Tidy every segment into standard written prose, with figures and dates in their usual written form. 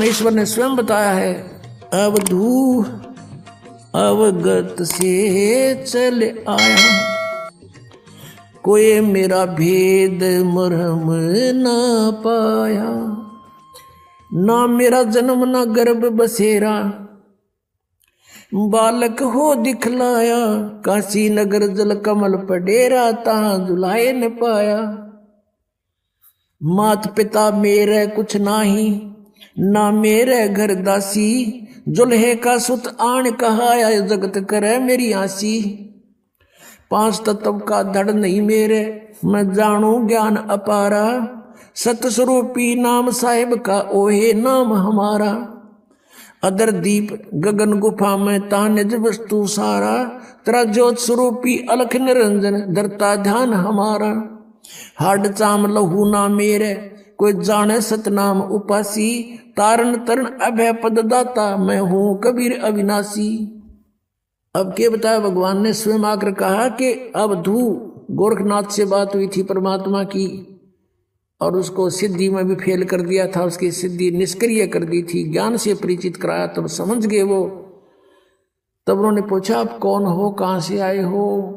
ईश्वर ने स्वयं बताया है, अवधू अवगत से चल आया, कोई मेरा भेद मरहम ना पाया। ना मेरा जन्म ना गर्भ बसेरा, बालक हो दिखलाया, काशी नगर जल कमल पडेरा, तहां जुलाए न पाया। मात पिता मेरे कुछ नाही, ना मेरे घर दासी, जुल्हे का सुत आन कहाया, जगत करे मेरी आसी। पांच तत्व का धड़ नहीं मेरे, मैं जानू ज्ञान अपारा, सतस्वरूपी नाम साहिब का ओहे नाम हमारा। अदर दीप गगन गुफा में तानिज वस्तु सारा, तेरा ज्योत स्वरूपी अलख निरंजन धरता ध्यान हमारा। हाड चाम लहू ना मेरे, कोई जाने सतनाम उपासी, तारण तरण अभय पद दाता, मैं हूं कबीर अविनाशी। अब क्या बताया, भगवान ने स्वयं आकर कहा कि अब धू गोरखनाथ से बात हुई थी परमात्मा की, और उसको सिद्धि में भी फेल कर दिया था, उसकी सिद्धि निष्क्रिय कर दी थी, ज्ञान से परिचित कराया, तब समझ गए वो। तब उन्होंने पूछा आप कौन हो, कहां से आए हो?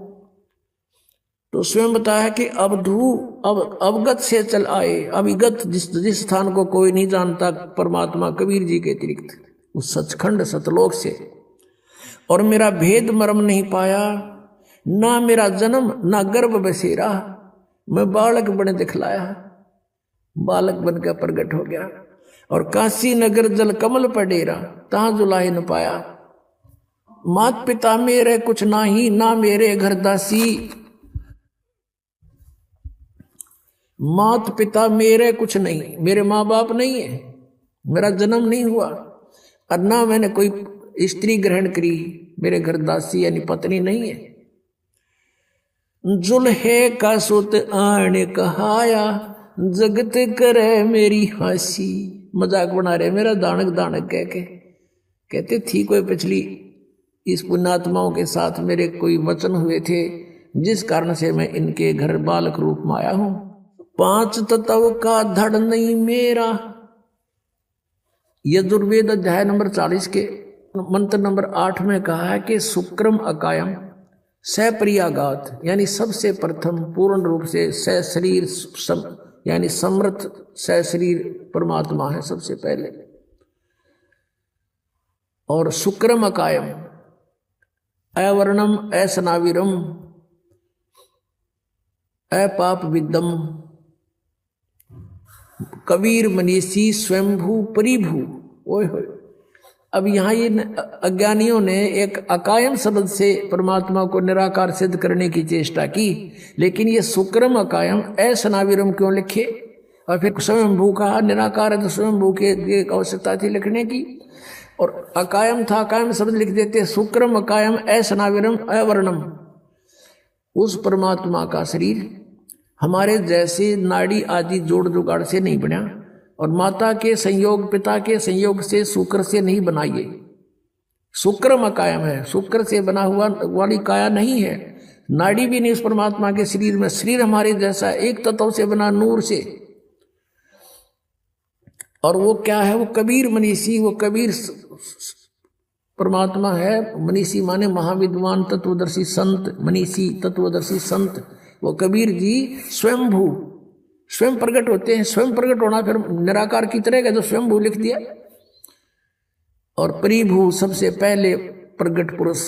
तो स्वयं बताया कि अवधू अब अवगत से चल आए। अविगत जिस स्थान को कोई नहीं जानता परमात्मा कबीर जी के अतिरिक्त, उस सचखंड सतलोक से। और मेरा भेद मर्म नहीं पाया, ना मेरा जन्म ना गर्भ बसेरा, मैं बालक बने दिखलाया, बालक बनकर प्रकट हो गया। और काशी नगर जल कमल पर डेरा, तहां जुलाए न पाया। मात पिता मेरे कुछ नाही, ना मेरे घर दासी, मात पिता मेरे कुछ नहीं, मेरे माँ बाप नहीं है, मेरा जन्म नहीं हुआ, और ना मैंने कोई स्त्री ग्रहण करी, मेरे घर दासी यानी पत्नी नहीं है। जुल्हे का सुत आने कहाया, जगत करे मेरी हंसी। मजाक बना रहे मेरा दानक दानक कह के। कहते थी कोई पिछली इस पुण्यात्माओं के साथ मेरे कोई वचन हुए थे, जिस कारण से मैं इनके घर बालक रूप में आया हूं। पांच तत्व का धड़ नहीं मेरा, यजुर्वेद अध्याय नंबर 40 के मंत्र नंबर 8 में कहा है कि शुक्रम अकायम सप्रियागात, यानी सबसे प्रथम पूर्ण रूप से सशरीर यानी समर्थ सशरीर परमात्मा है सबसे पहले। और शुक्रम अकायम अवर्णम असनाविरम अपाप विद्दम कबीर मनीषी स्वयंभू परिभू। ओए होए, अब यहाँ ये अज्ञानियों ने एक अकायम शब्द से परमात्मा को निराकार सिद्ध करने की चेष्टा की, लेकिन ये शुक्रम अकायम असनाविरम क्यों लिखे? और फिर स्वयंभू कहा, निराकार है तो स्वयंभू के आवश्यकता थी लिखने की, और अकायम था, अकायम शब्द लिख देते। शुक्रम अकायम असनाविरम अवर्णम, उस परमात्मा का शरीर हमारे जैसे नाड़ी आदि जोड़ जुगाड़ से नहीं बना, और माता के संयोग पिता के संयोग से शुक्र से नहीं बनाइए। शुक्रम अकायम है, शुक्र से बना हुआ वाली काया नहीं है, नाड़ी भी नहीं उस परमात्मा के शरीर में। शरीर हमारे जैसा एक तत्व से बना, नूर से। और वो क्या है? वो कबीर मनीषी, वो कबीर परमात्मा है। मनीषी माने महाविद्वान तत्वदर्शी संत, मनीषी तत्वदर्शी संत। वो कबीर जी स्वयंभू, स्वयं प्रकट होते हैं। स्वयं प्रकट होना फिर निराकार की तरह का, जो स्वयंभू लिख दिया। और परिभू, सबसे पहले प्रकट पुरुष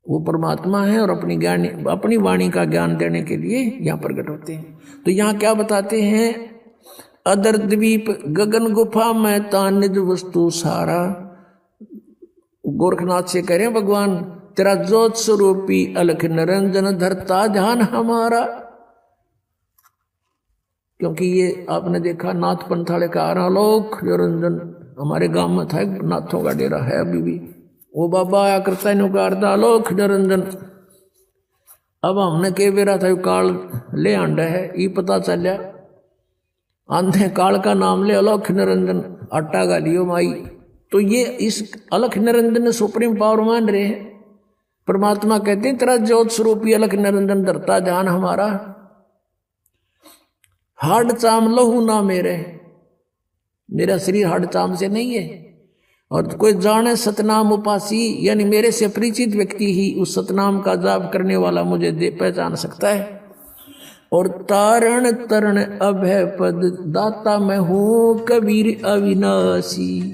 वो परमात्मा है, और अपनी वाणी का ज्ञान देने के लिए यहाँ प्रकट होते हैं। तो यहाँ क्या बताते हैं? अदर द्वीप गगन गुफा में तानिज वस्तु सारा। गोरखनाथ से कह रहे हैं भगवान, तेरा ज्योत स्वरूपी अलख निरंजन धरता ध्यान हमारा। क्योंकि ये आपने देखा नाथ पंथाले का आलोक निरंजन हमारे गांव में था, नाथों का डेरा है अभी भी। वो बाबा आया करता है नुकारता आलोक निरंजन। अब हमने के बेरा था काल ले आंडा है, ये पता चलिया आंधे काल का नाम ले अलख निरंजन आटा गालियो माई। तो ये इस अलख निरंजन ने सुप्रीम पावर मान रहे हैं। परमात्मा कहते हैं तेरा ज्योत स्वरूपी अलख निरंजन धरता ध्यान हमारा। हाड चाम लहू ना मेरे, मेरा शरीर हड चाम से नहीं है। और कोई जाने सतनाम उपासी, यानी मेरे से परिचित व्यक्ति ही उस सतनाम का जाप करने वाला मुझे पहचान सकता है। और तारण तरण अभय पद दाता मैं हूँ कबीर अविनाशी।